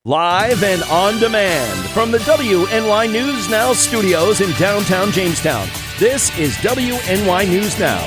Live and on demand from the WNY News Now studios in downtown Jamestown. This is WNY News Now.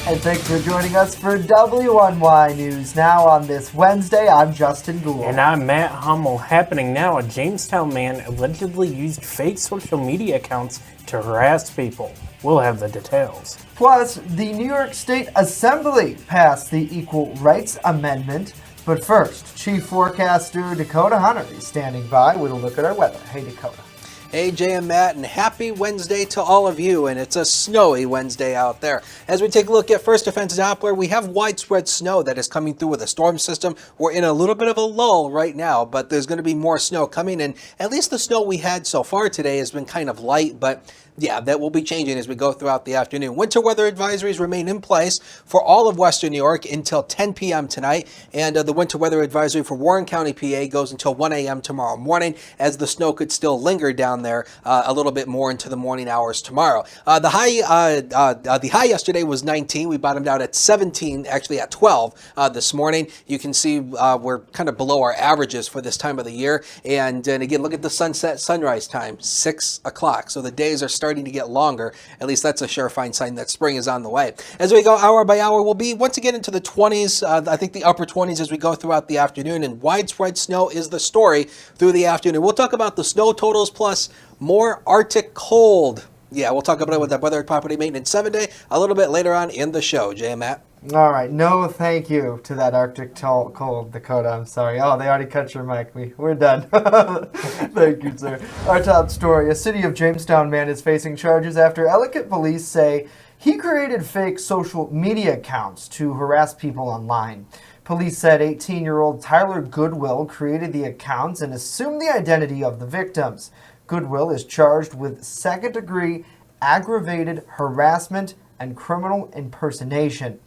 And thanks for joining us for WNY News Now on this Wednesday. I'm Justin Gould. And I'm Matt Hummel. Happening now, a Jamestown man allegedly used fake social media accounts to harass people. We'll have the details. Plus, the New York State Assembly passed the Equal Rights Amendment. But first, Chief Forecaster Dakota Hunter is standing by with a look at our weather. Hey, Dakota. Hey, Jay and Matt, and happy Wednesday to all of you, and it's a snowy Wednesday out there. As we take a look at First Defense Doppler, we have widespread snow that is coming through with a storm system. We're in a little bit of a lull right now, but there's going to be more snow coming, and at least the snow we had so far today has been kind of light, but yeah, that will be changing as we go throughout the afternoon. Winter weather advisories remain in place for all of Western New York until 10 p.m. tonight, and the winter weather advisory for Warren County, PA goes until 1 a.m. tomorrow morning, as the snow could still linger down there a little bit more into the morning hours tomorrow. The high yesterday was 19. We bottomed out at 17, actually at 12 this morning. You can see we're kind of below our averages for this time of the year, and again, look at the sunrise time, 6 o'clock. So the days are starting to get longer. At least that's a surefire sign that spring is on the way. As we go hour by hour, we'll be once again into the 20s, I think the upper 20s as we go throughout the afternoon, and widespread snow is the story through the afternoon. We'll talk about the snow totals plus more Arctic cold. Yeah, we'll talk about it with the Weather Property Maintenance 7-Day a little bit later on in the show. Jay and Matt. All right, no thank you to that Arctic cold, Dakota. I'm sorry. Oh, they already cut your mic. We're done. Thank you, sir. Our top story, a City of Jamestown man is facing charges after Ellicott police say he created fake social media accounts to harass people online. Police said 18-year-old Tyler Goodwill created the accounts and assumed the identity of the victims. Goodwill is charged with second-degree aggravated harassment and criminal impersonation.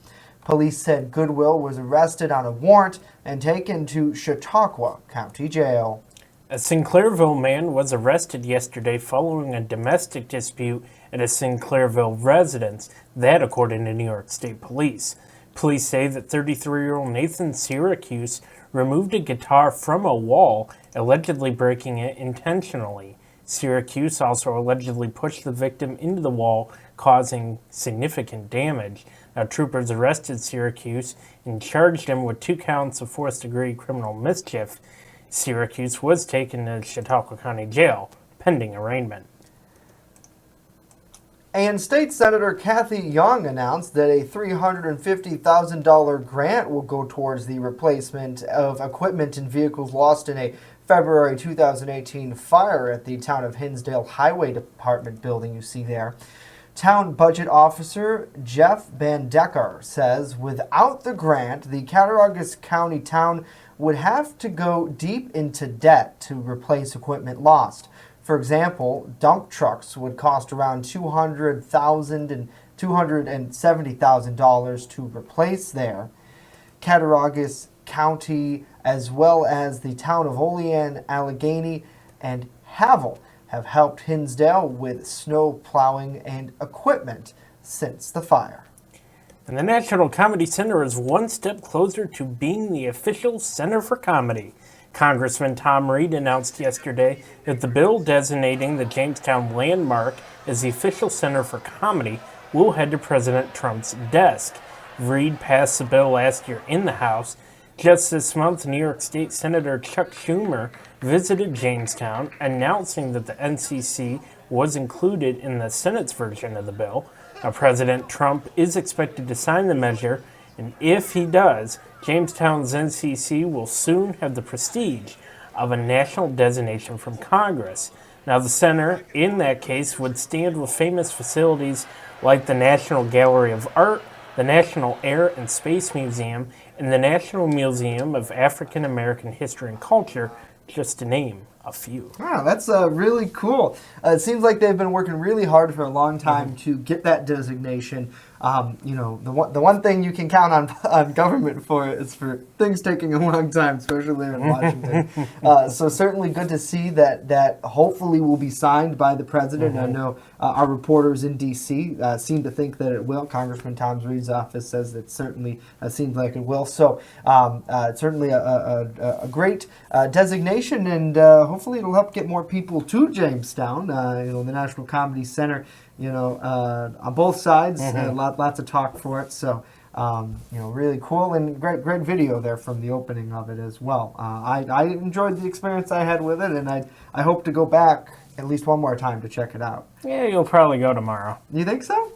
Police said Goodwill was arrested on a warrant and taken to Chautauqua County Jail. A Sinclairville man was arrested yesterday following a domestic dispute at a Sinclairville residence, that according to New York State Police. Police say that 33-year-old Nathan Syracuse removed a guitar from a wall, allegedly breaking it intentionally. Syracuse also allegedly pushed the victim into the wall, causing significant damage. Now, troopers arrested Syracuse and charged him with 2 counts of fourth-degree criminal mischief. Syracuse was taken to Chautauqua County Jail, pending arraignment. And State Senator Kathy Young announced that a $350,000 grant will go towards the replacement of equipment and vehicles lost in a February 2018 fire at the Town of Hinsdale Highway Department building you see there. Town Budget Officer Jeff Bandecker says without the grant, the Cattaraugus County town would have to go deep into debt to replace equipment lost. For example, dump trucks would cost around $200,000 and $270,000 to replace there. Cattaraugus County, as well as the town of Olean, Allegheny, and Havel, have helped Hinsdale with snow plowing and equipment since the fire. And the National Comedy Center is one step closer to being the official Center for Comedy. Congressman Tom Reed announced yesterday that the bill designating the Jamestown landmark as the official Center for Comedy will head to President Trump's desk. Reed passed the bill last year in the House. Just this month, New York State Senator Chuck Schumer visited Jamestown, announcing that the NCC was included in the Senate's version of the bill. Now, President Trump is expected to sign the measure, and if he does, Jamestown's NCC will soon have the prestige of a national designation from Congress. Now, the center, in that case, would stand with famous facilities like the National Gallery of Art, the National Air and Space Museum, and the National Museum of African American History and Culture, just to name a few. Wow, that's really cool. It seems like they've been working really hard for a long time to get that designation. You know, the one thing you can count on government for is for things taking a long time, especially there in Washington. So certainly good to see that hopefully will be signed by the president. I know our reporters in D.C. Seem to think that it will. Congressman Tom Reed's office says it certainly seems like it will. So certainly a great designation, and hopefully it'll help get more people to Jamestown. You know, the National Comedy Center, you know, on both sides, lots of talk for it. So, you know, really cool, and great video there from the opening of it as well. I enjoyed the experience I had with it, and I hope to go back at least one more time to check it out. Yeah, you'll probably go tomorrow. You think so?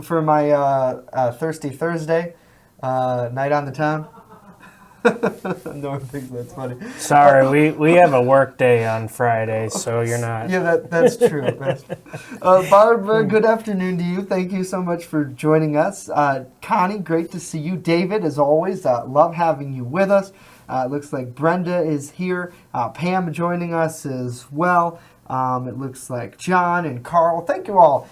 For my Thirsty Thursday night on the town? No one thinks that's funny. Sorry, we have a work day on Friday, so you're not. Yeah, that's true. Barb, good afternoon to you. Thank you so much for joining us. Connie, great to see you. David, as always, love having you with us. It looks like Brenda is here. Pam joining us as well. It looks like John and Carl. Thank you all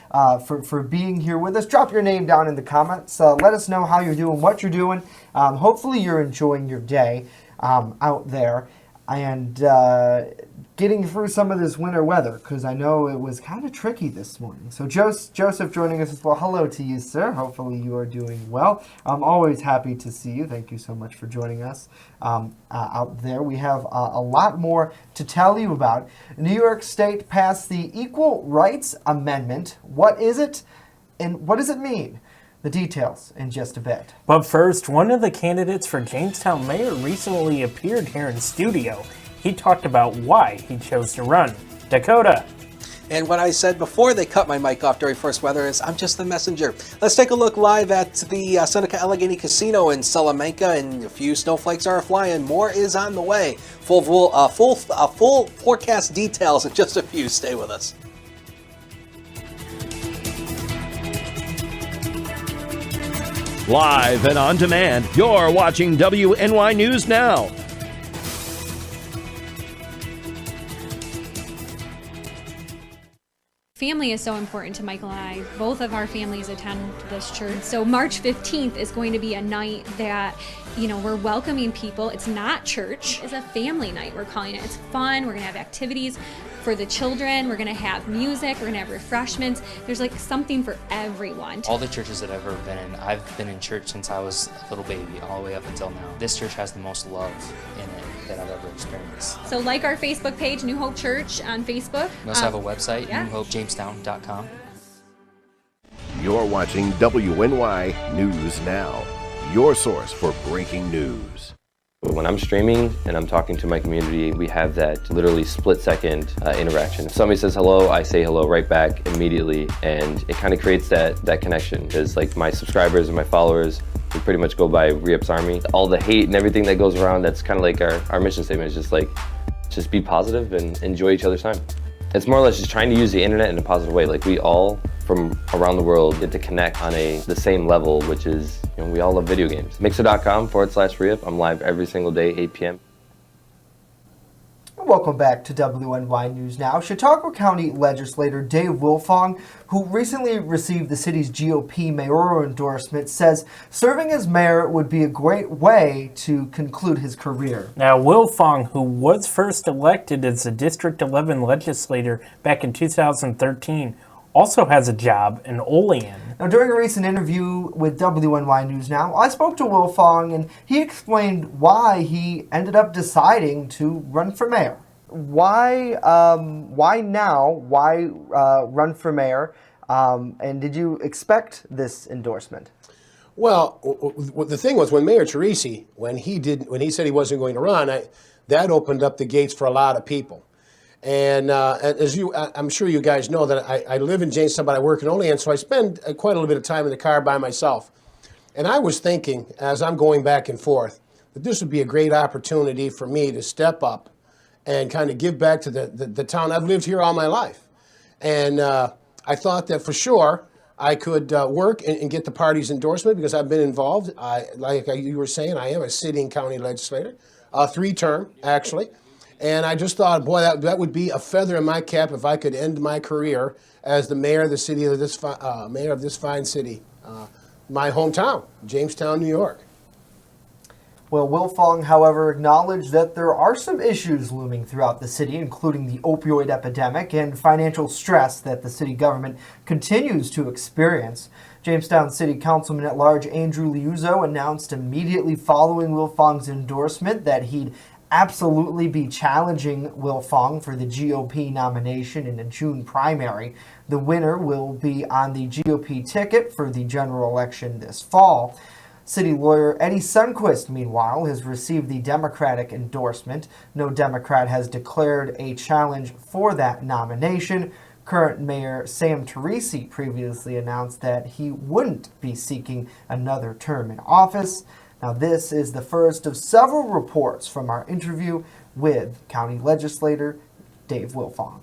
for being here with us. Drop your name down in the comments. Let us know how you're doing, what you're doing. Hopefully you're enjoying your day out there and getting through some of this winter weather, because I know it was kind of tricky this morning. So Joseph joining us as well. Hello to you, sir. Hopefully you are doing well. I'm always happy to see you. Thank you so much for joining us out there. We have a lot more to tell you about. New York State passed the Equal Rights Amendment. What is it, and what does it mean? The details in just a bit. But first, one of the candidates for Jamestown mayor recently appeared here in studio. He talked about why he chose to run. Dakota. And what I said before they cut my mic off during first weather is I'm just the messenger. Let's take a look live at the Seneca Allegheny Casino in Salamanca, and a few snowflakes are flying. More is on the way. Full forecast details in just a few. Stay with us. Live and on demand, you're watching WNY News Now. Family is so important to Michael and I. Both of our families attend this church. So March 15th is going to be a night that, you know, we're welcoming people. It's not church. It's a family night, we're calling it. It's fun. We're going to have activities for the children. We're going to have music. We're going to have refreshments. There's like something for everyone. All the churches that I've ever been in, I've been in church since I was a little baby, all the way up until now. This church has the most love in it that I've ever experienced. So like our Facebook page, New Hope Church on Facebook. We also have a website, yeah. newhopejamestown.com. You're watching WNY News Now, your source for breaking news. When I'm streaming and I'm talking to my community, we have that literally split-second interaction. If somebody says hello, I say hello right back immediately, and it kind of creates that connection. Because like my subscribers and my followers, we pretty much go by Re-Ups Army. All the hate and everything that goes around, that's kind of like our mission statement. Is just be positive and enjoy each other's time. It's more or less just trying to use the internet in a positive way. Like we all from around the world get to connect on the same level, which is, you know, we all love video games. Mixer.com/Re-Up. I'm live every single day, 8 p.m. Welcome back to WNY News Now. Chautauqua County legislator Dave Wilfong, who recently received the city's GOP mayoral endorsement, says serving as mayor would be a great way to conclude his career. Now, Wilfong, who was first elected as a District 11 legislator back in 2013, also has a job in Olean. Now, during a recent interview with WNY News Now, I spoke to Wilfong, and he explained why he ended up deciding to run for mayor. Why now? Why run for mayor? And did you expect this endorsement? Well, the thing was, when Mayor Teresi, when he said he wasn't going to run, that opened up the gates for a lot of people. And I'm sure you guys know that I live in Jamestown, but I work in Olean, so I spend quite a little bit of time in the car by myself. And I was thinking, as I'm going back and forth, that this would be a great opportunity for me to step up and kind of give back to the town. I've lived here all my life. And I thought that for sure I could work and get the party's endorsement, because I've been involved. Like you were saying, I am a sitting county legislator, 3-term actually. And I just thought, boy, that would be a feather in my cap if I could end my career as the mayor of the city of this mayor of this fine city. my hometown, Jamestown, New York. Well, Wilfong, however, acknowledged that there are some issues looming throughout the city, including the opioid epidemic and financial stress that the city government continues to experience. Jamestown City Councilman at Large Andrew Liuzzo announced immediately following Wilfong's endorsement that he'd absolutely be challenging Wilfong for the GOP nomination in the June primary. The winner will be on the GOP ticket for the general election this fall. City lawyer Eddie Sundquist, meanwhile, has received the Democratic endorsement. No Democrat has declared a challenge for that nomination. Current Mayor Sam Teresi previously announced that he wouldn't be seeking another term in office. Now, this is the first of several reports from our interview with County Legislator Dave Wilfong.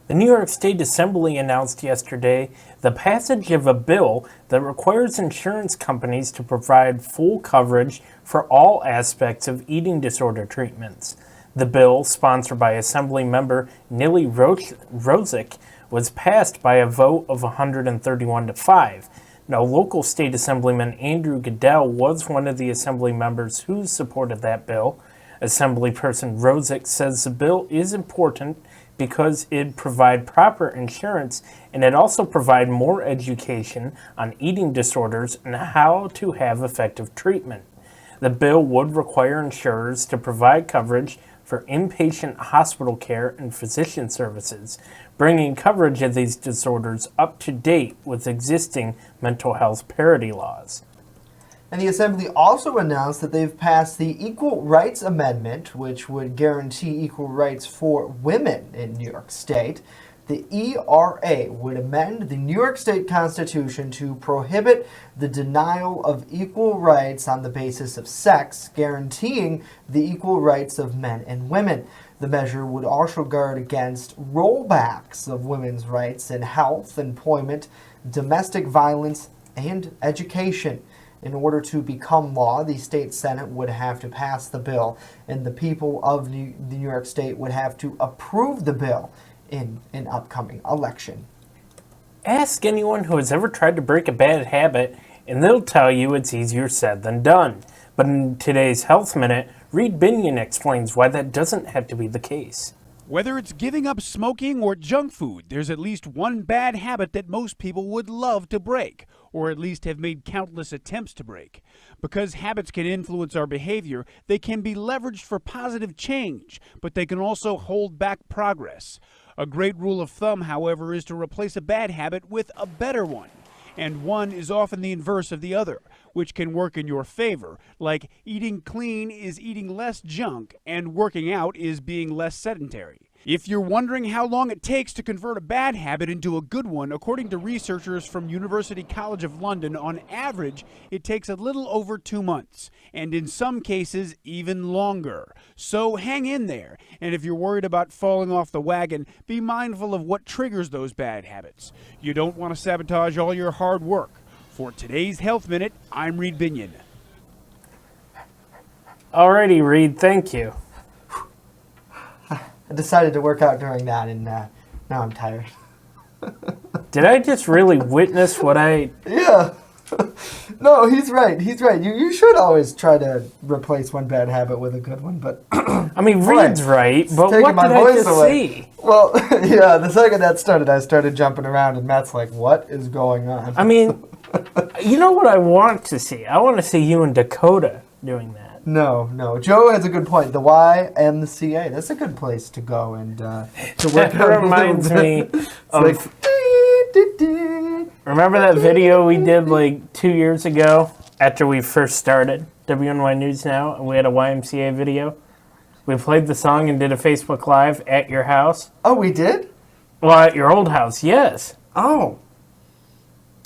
The New York State Assembly announced yesterday the passage of a bill that requires insurance companies to provide full coverage for all aspects of eating disorder treatments. The bill, sponsored by Assembly member Nili Rozic, was passed by a vote of 131 to 5. Now, local state assemblyman Andrew Goodell was one of the assembly members who supported that bill. Assemblyperson Rozic says the bill is important because it provide proper insurance and it also provide more education on eating disorders and how to have effective treatment. The bill would require insurers to provide coverage for inpatient hospital care and physician services, bringing coverage of these disorders up to date with existing mental health parity laws. And the Assembly also announced that they've passed the Equal Rights Amendment, which would guarantee equal rights for women in New York State. The ERA would amend the New York State Constitution to prohibit the denial of equal rights on the basis of sex, guaranteeing the equal rights of men and women. The measure would also guard against rollbacks of women's rights in health, employment, domestic violence, and education. In order to become law, the state Senate would have to pass the bill, and the people of the New York State would have to approve the bill in an upcoming election. Ask anyone who has ever tried to break a bad habit, and they'll tell you it's easier said than done. But in today's Health Minute, Reed Binion explains why that doesn't have to be the case. Whether it's giving up smoking or junk food, there's at least one bad habit that most people would love to break, or at least have made countless attempts to break. Because habits can influence our behavior, they can be leveraged for positive change, but they can also hold back progress. A great rule of thumb, however, is to replace a bad habit with a better one. And one is often the inverse of the other, which can work in your favor, like eating clean is eating less junk and working out is being less sedentary. If you're wondering how long it takes to convert a bad habit into a good one, according to researchers from University College of London, on average, it takes a little over 2 months, and in some cases, even longer. So hang in there, and if you're worried about falling off the wagon, be mindful of what triggers those bad habits. You don't want to sabotage all your hard work. For today's Health Minute, I'm Reed Binion. Alrighty, Reed, thank you. I decided to work out during that, and now I'm tired. Did I just really witness what I... Yeah. No, he's right. He's right. You should always try to replace one bad habit with a good one, but... I mean, Reed's right, but what did I just see? Well, yeah, the second that started, I started jumping around, and Matt's like, what is going on? I mean, you know what I want to see? I want to see you and Dakota doing that. No. Joe has a good point. The YMCA, that's a good place to go and to work That out. reminds me of... Like, remember that video we did like 2 years ago after we first started WNY News Now, and we had a YMCA video? We played the song and did a Facebook Live at your house. Oh, we did? Well, at your old house, yes. Oh.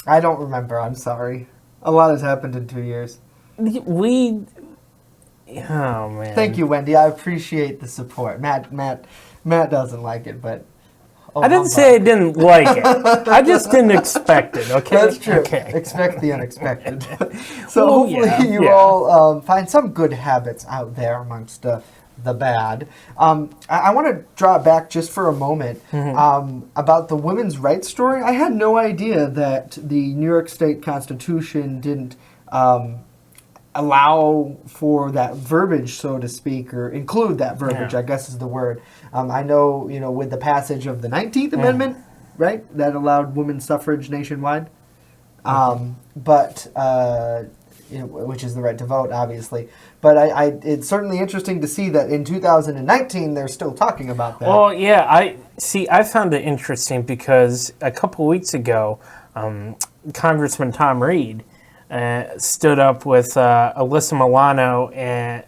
I don't remember. I'm sorry. A lot has happened in 2 years. Oh, man. Thank you, Wendy. I appreciate the support. Matt doesn't like it, but... I didn't say I didn't like it. I just didn't expect it, okay? That's true. Okay. Expect the unexpected. So hopefully you all find some good habits out there amongst the bad. I want to draw it back just for a moment about the women's rights story. I had no idea that the New York State Constitution didn't allow for that verbiage, so to speak, or include that verbiage, I guess is the word. I know, with the passage of the 19th Amendment, right, that allowed women's suffrage nationwide, which is the right to vote, obviously. But it's certainly interesting to see that in 2019 they're still talking about that. Well, yeah, I found it interesting because a couple weeks ago, Congressman Tom Reed stood up with Alyssa Milano,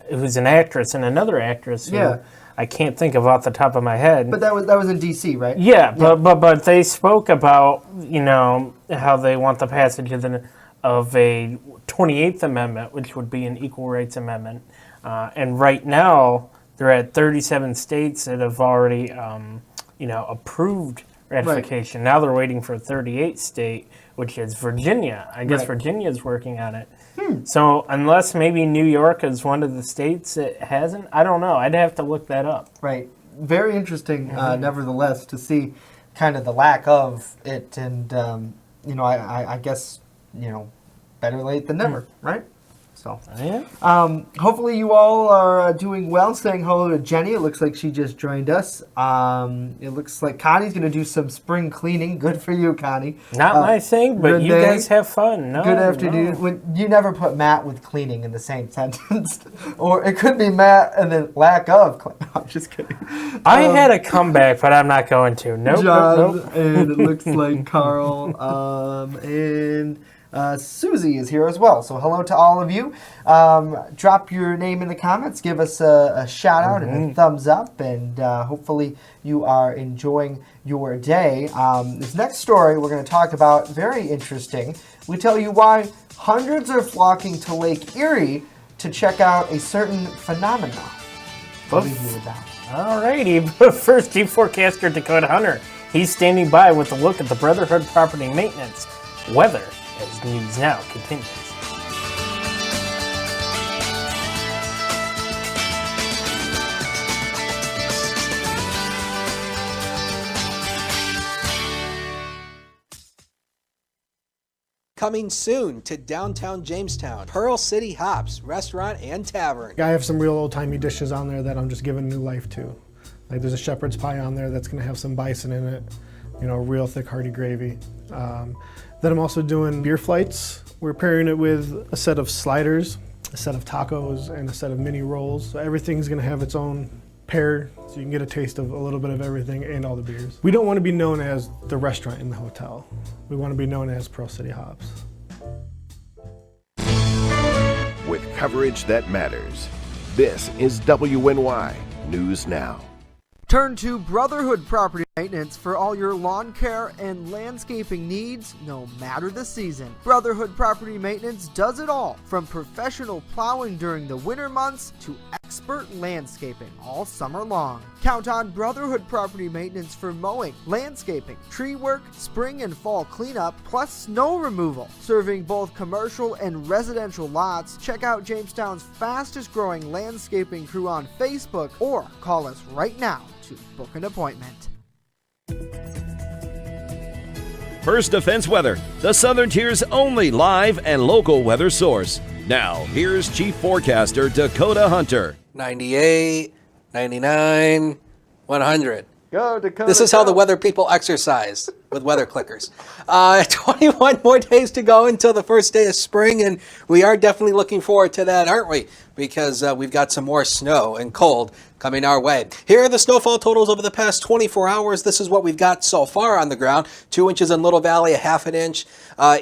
who's an actress, and another actress who I can't think of off the top of my head. But that was in D.C., right? Yeah, but they spoke about how they want the passage of a 28th Amendment, which would be an equal rights amendment. And right now, they're at 37 states that have already, approved ratification. Right. Now they're waiting for a 38th state, which is Virginia. I guess Virginia is working on it. So unless maybe New York is one of the states that hasn't, I don't know. I'd have to look that up. Right. Very interesting, nevertheless, to see kind of the lack of it. And, I guess, better late than never, right? So, hopefully you all are doing well. Saying hello to Jenny. It looks like she just joined us. It looks like Connie's going to do some spring cleaning. Good for you, Connie. Not my thing, but you guys have fun. No, good afternoon. No. You never put Matt with cleaning in the same sentence. Or it could be Matt and then lack of cleaning. I'm just kidding. I had a comeback, but I'm not going to. Nope. John, and it looks like Carl, and Susie is here as well. So hello to all of you. Drop your name in the comments. Give us a shout out and a thumbs up. And hopefully you are enjoying your day. This next story we're going to talk about, very interesting. We tell you why hundreds are flocking to Lake Erie to check out a certain phenomenon. We'll leave you with that. Alrighty, but first, Chief Forecaster Dakota Hunter. He's standing by with a look at the Brotherhood Property Maintenance weather as News Now continues. Coming soon to downtown Jamestown, Pearl City Hops Restaurant and Tavern. I have some real old-timey dishes on there that I'm just giving new life to. Like there's a shepherd's pie on there that's gonna have some bison in it, real thick hearty gravy. Then I'm also doing beer flights. We're pairing it with a set of sliders, a set of tacos, and a set of mini rolls. So everything's gonna have its own pair, so you can get a taste of a little bit of everything and all the beers. We don't want to be known as the restaurant in the hotel. We want to be known as Pearl City Hops. With coverage that matters, this is WNY News Now. Turn to Brotherhood Property Maintenance for all your lawn care and landscaping needs, no matter the season. Brotherhood Property Maintenance does it all, from professional plowing during the winter months to expert landscaping all summer long. Count on Brotherhood Property Maintenance for mowing, landscaping, tree work, spring and fall cleanup, plus snow removal. Serving both commercial and residential lots, check out Jamestown's fastest growing landscaping crew on Facebook or call us right now to book an appointment. First Defense Weather, the Southern Tier's only live and local weather source. Now, here's Chief Forecaster Dakota Hunter. 98, 99, 100. Go, Dakota. This is how the weather people exercise with weather clickers. 21 more days to go until the first day of spring, and we are definitely looking forward to that, aren't we? Because we've got some more snow and cold coming our way. Here are the snowfall totals over the past 24 hours. This is what we've got so far on the ground. 2 inches in Little Valley, a half an inch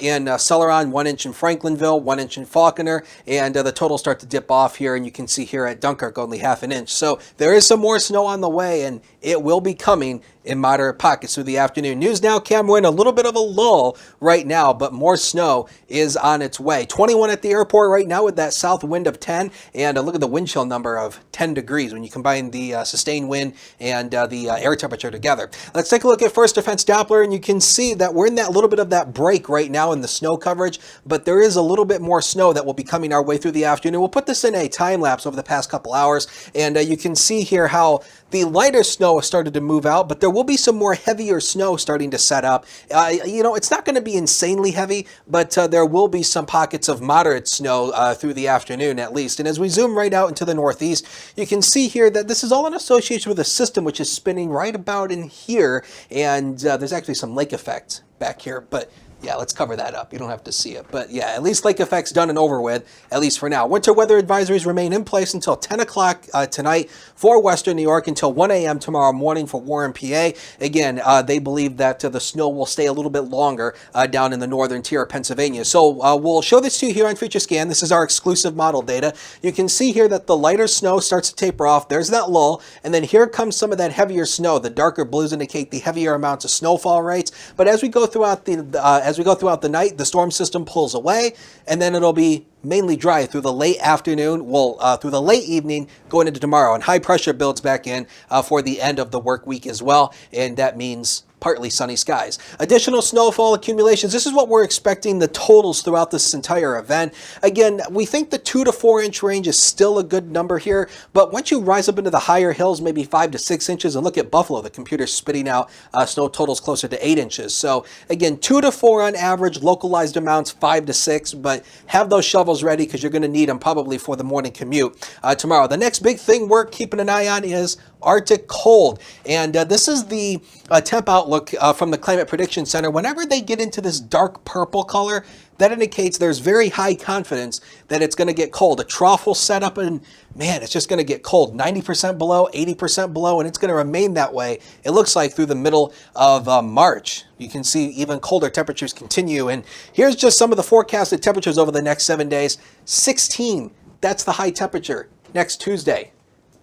in Celeron, 1 inch in Franklinville, 1 inch in Falconer, and the totals start to dip off here, and you can see here at Dunkirk only half an inch. So there is some more snow on the way, and it will be coming in moderate pockets through the afternoon. News Now now, Cam, we're in a little bit of a lull right now, but more snow is on its way. 21 at the airport right now with that south wind of 10, and look at the wind chill number of 10 degrees when you combine the sustained wind and the air temperature together. Let's take a look at First Defense Doppler, and you can see that we're in that little bit of that break right now in the snow coverage, but there is a little bit more snow that will be coming our way through the afternoon. We'll put this in a time lapse over the past couple hours, and you can see here how the lighter snow has started to move out, but there will be some more heavier snow starting to set up. It's not going to be insanely heavy, but there will be some pockets of moderate snow through the afternoon at least. And as we zoom right out into the northeast, you can see here that this is all in association with a system which is spinning right about in here, and there's actually some lake effect back here, but yeah, let's cover that up. You don't have to see it. But yeah, at least lake effect's done and over with, at least for now. Winter weather advisories remain in place until 10 o'clock tonight for Western New York, until 1 a.m. tomorrow morning for Warren, PA. Again, they believe that the snow will stay a little bit longer down in the northern tier of Pennsylvania. So we'll show this to you here on Future Scan. This is our exclusive model data. You can see here that the lighter snow starts to taper off. There's that lull. And then here comes some of that heavier snow. The darker blues indicate the heavier amounts of snowfall rates. But as we go throughout the night, the storm system pulls away, and then it'll be mainly dry through the late afternoon, through the late evening going into tomorrow. And high pressure builds back in for the end of the work week as well, and that means partly sunny skies. Additional snowfall accumulations. This is what we're expecting the totals throughout this entire event. Again, we think the 2 to 4 inch range is still a good number here, but once you rise up into the higher hills, maybe 5 to 6 inches, and look at Buffalo, the computer's spitting out snow totals closer to 8 inches. So again, 2 to 4 on average, localized amounts 5 to 6, but have those shovels ready because you're going to need them probably for the morning commute tomorrow. The next big thing we're keeping an eye on is Arctic cold, and this is the temp outlook from the Climate Prediction Center. Whenever they get into this dark purple color, that indicates there's very high confidence that it's going to get cold. A trough will set up, and man, it's just going to get cold. 90% below, 80% below, and it's going to remain that way, it looks like, through the middle of March. You can see even colder temperatures continue, and here's just some of the forecasted temperatures over the next 7 days. 16, that's the high temperature next Tuesday.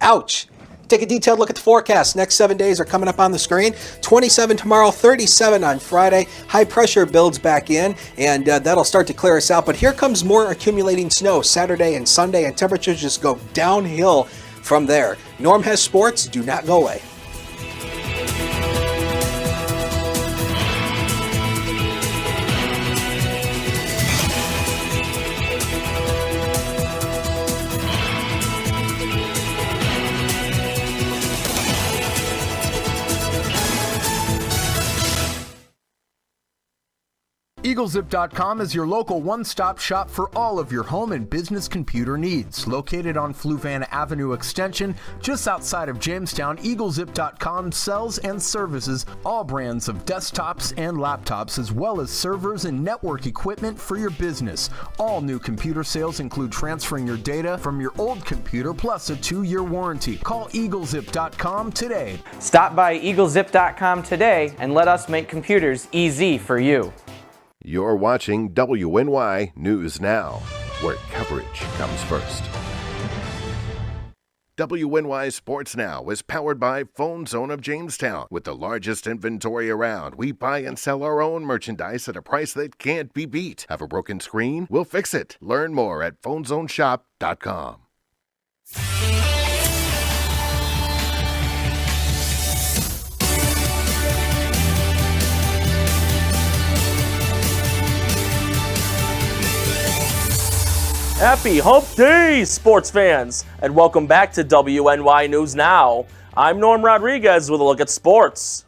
Ouch. Take a detailed look at the forecast. Next 7 days are coming up on the screen. 27 tomorrow, 37 on Friday. High pressure builds back in, and that'll start to clear us out. But here comes more accumulating snow Saturday and Sunday, and temperatures just go downhill from there. Norm has sports. Do not go away. EagleZip.com is your local one-stop shop for all of your home and business computer needs. Located on Fluvan Avenue Extension, just outside of Jamestown, EagleZip.com sells and services all brands of desktops and laptops, as well as servers and network equipment for your business. All new computer sales include transferring your data from your old computer plus a 2-year warranty. Call EagleZip.com today. Stop by EagleZip.com today and let us make computers easy for you. You're watching WNY News Now, where coverage comes first. WNY Sports Now is powered by Phone Zone of Jamestown. With the largest inventory around, we buy and sell our own merchandise at a price that can't be beat. Have a broken screen? We'll fix it. Learn more at phonezoneshop.com. Happy Hump Day, sports fans, and welcome back to WNY News Now. I'm Norm Rodriguez with a look at sports.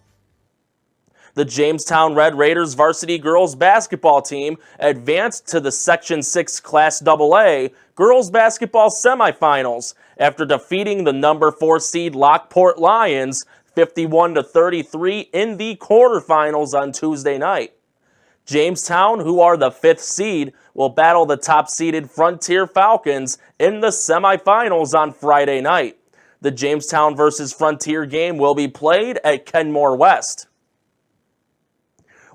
The Jamestown Red Raiders varsity girls basketball team advanced to the Section 6 Class AA girls basketball semifinals after defeating the number 4 seed Lockport Lions 51-33 in the quarterfinals on Tuesday night. Jamestown, who are the 5th seed, will battle the top-seeded Frontier Falcons in the semifinals on Friday night. The Jamestown versus Frontier game will be played at Kenmore West.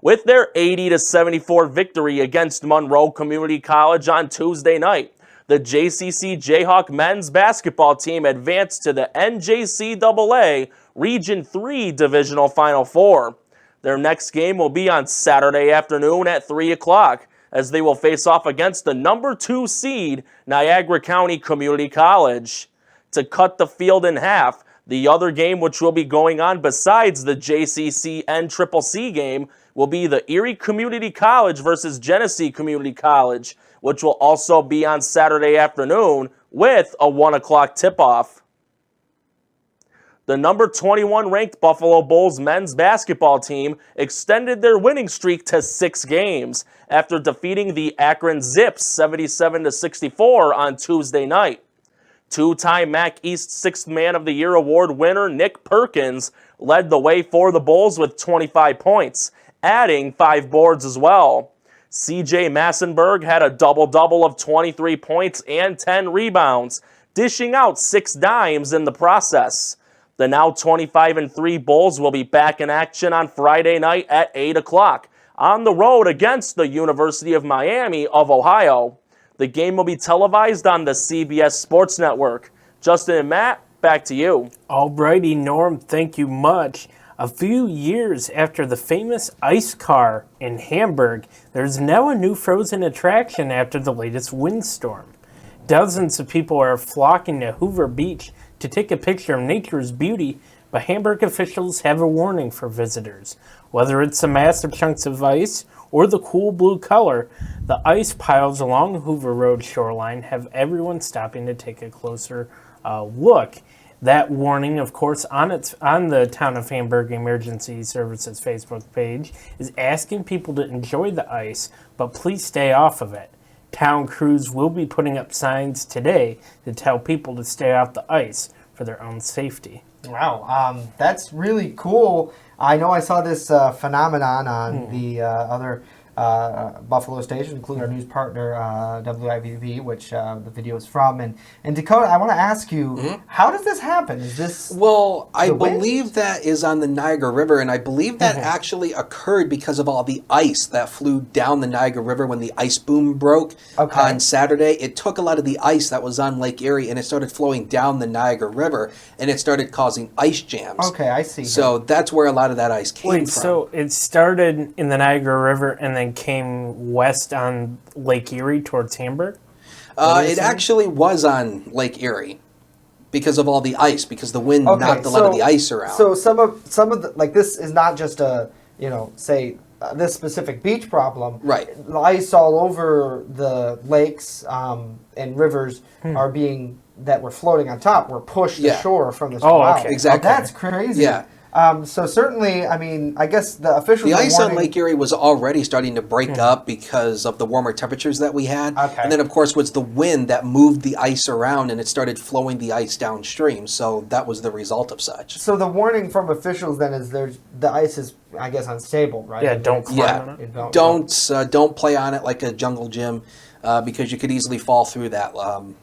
With their 80-74 victory against Monroe Community College on Tuesday night, the JCC Jayhawk men's basketball team advanced to the NJCAA Region 3 Divisional Final Four. Their next game will be on Saturday afternoon at 3 o'clock as they will face off against the number 2 seed, Niagara County Community College. To cut the field in half, the other game which will be going on besides the JCC NCCC game will be the Erie Community College versus Genesee Community College, which will also be on Saturday afternoon with a 1 o'clock tip-off. The number 21 ranked Buffalo Bulls men's basketball team extended their winning streak to 6 games after defeating the Akron Zips 77-64 on Tuesday night. Two-time MAC East Sixth Man of the Year award winner Nick Perkins led the way for the Bulls with 25 points, adding 5 boards as well. CJ Massenberg had a double-double of 23 points and 10 rebounds, dishing out 6 dimes in the process. The now 25-3 Bulls will be back in action on Friday night at 8 o'clock on the road against the University of Miami of Ohio. The game will be televised on the CBS Sports Network. Justin and Matt, back to you. Alrighty, Norm, thank you much. A few years after the famous ice car in Hamburg, there's now a new frozen attraction after the latest windstorm. Dozens of people are flocking to Hoover Beach to take a picture of nature's beauty, but Hamburg officials have a warning for visitors. Whether it's the massive chunks of ice or the cool blue color, the ice piles along Hoover Road shoreline have everyone stopping to take a closer look. That warning, of course, on the Town of Hamburg Emergency Services Facebook page is asking people to enjoy the ice, but please stay off of it. Town crews will be putting up signs today to tell people to stay off the ice for their own safety. Wow, that's really cool. I know I saw this phenomenon on the other Buffalo station, including our news partner WIVB, which the video is from. And Dakota, I want to ask you, how does this happen? Is this Well, I believe that is on the Niagara River, and I believe that actually occurred because of all the ice that flew down the Niagara River when the ice boom broke on Saturday. It took a lot of the ice that was on Lake Erie, and it started flowing down the Niagara River, and it started causing ice jams. Okay, I see. So that's where a lot of that ice came from. So it started in the Niagara River and then came west on Lake Erie towards Hamburg? It actually was on Lake Erie because of all the ice, because the wind knocked a lot of the ice around. So some of the, like, this is not just a, say this specific beach problem. Right. The ice all over the lakes and rivers are being, that were floating on top, were pushed ashore from the wow. Exactly. That's crazy. Yeah. So certainly, I mean, I guess the officials... The ice on Lake Erie was already starting to break up because of the warmer temperatures that we had. And then, of course, was the wind that moved the ice around, and it started flowing the ice downstream. So that was the result of such. So the warning from officials then is the ice is, I guess, unstable, right? Yeah, don't climb on it. Don't play on it like a jungle gym because you could easily fall through that,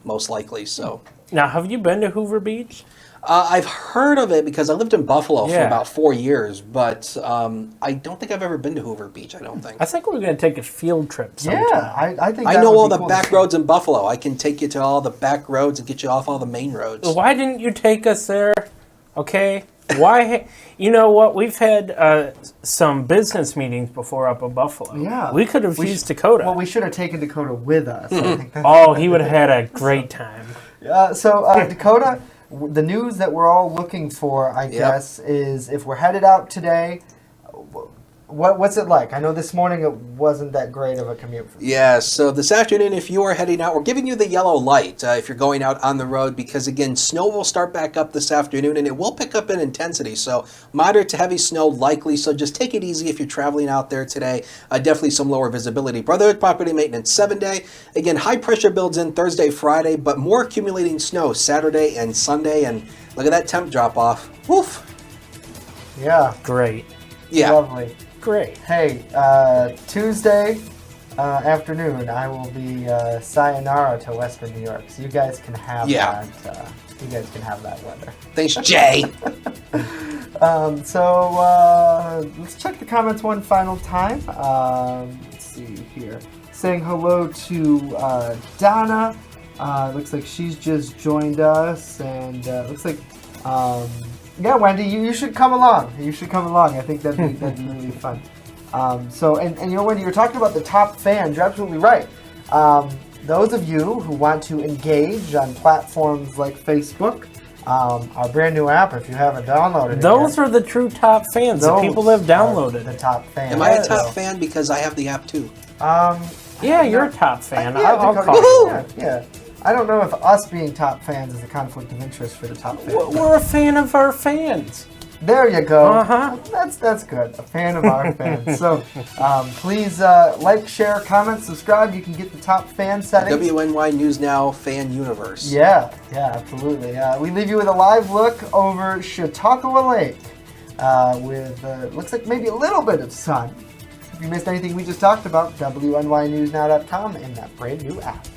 most likely. So now, have you been to Hoover Beach? I've heard of it because I lived in Buffalo for about 4 years, but I don't think I've ever been to Hoover Beach, I don't think. I think we're going to take a field trip sometime. Yeah, I think I know all the back roads in Buffalo. I can take you to all the back roads and get you off all the main roads. Why didn't you take us there? Okay. Why? You know what? We've had some business meetings before up in Buffalo. Yeah. We could have used Dakota. Well, we should have taken Dakota with us. I think he would have had a great time. So, Dakota... The news that we're all looking for, I guess, is if we're headed out today, what's it like? I know this morning it wasn't that great of a commute. Yeah, so this afternoon, if you are heading out, we're giving you the yellow light if you're going out on the road because, again, snow will start back up this afternoon, and it will pick up in intensity. So moderate to heavy snow likely, so just take it easy if you're traveling out there today. Definitely some lower visibility. Brotherhood Property Maintenance 7-day. Again, high pressure builds in Thursday, Friday, but more accumulating snow Saturday and Sunday, and look at that temp drop off. Woof. Yeah. Great. Yeah. Lovely. Great. Hey, Tuesday afternoon, I will be sayonara to Western New York, so you guys can have that. You guys can have that weather. Thanks, Jay. Let's check the comments one final time. Let's see here. Saying hello to Donna. Looks like she's just joined us, and looks like Yeah, Wendy, you should come along. You should come along. I think that'd be really fun. So, Wendy, you're talking about the top fans. You're absolutely right. Those of you who want to engage on platforms like Facebook, our brand new app, if you haven't downloaded it Those yet, are the true top fans. The people have downloaded. The top fans. Am I a top fan because I have the app too? Yeah, you're a top fan. Yeah, I'll Dakota, call you. yeah. I don't know if us being top fans is a conflict of interest for the top fans. We're a fan of our fans. There you go. Uh-huh. That's good. A fan of our fans. So please like, share, comment, subscribe. You can get the top fan settings. WNY News Now fan universe. Yeah, absolutely. We leave you with a live look over Chautauqua Lake with looks like maybe a little bit of sun. If you missed anything we just talked about, WNYNewsNow.com and that brand new app.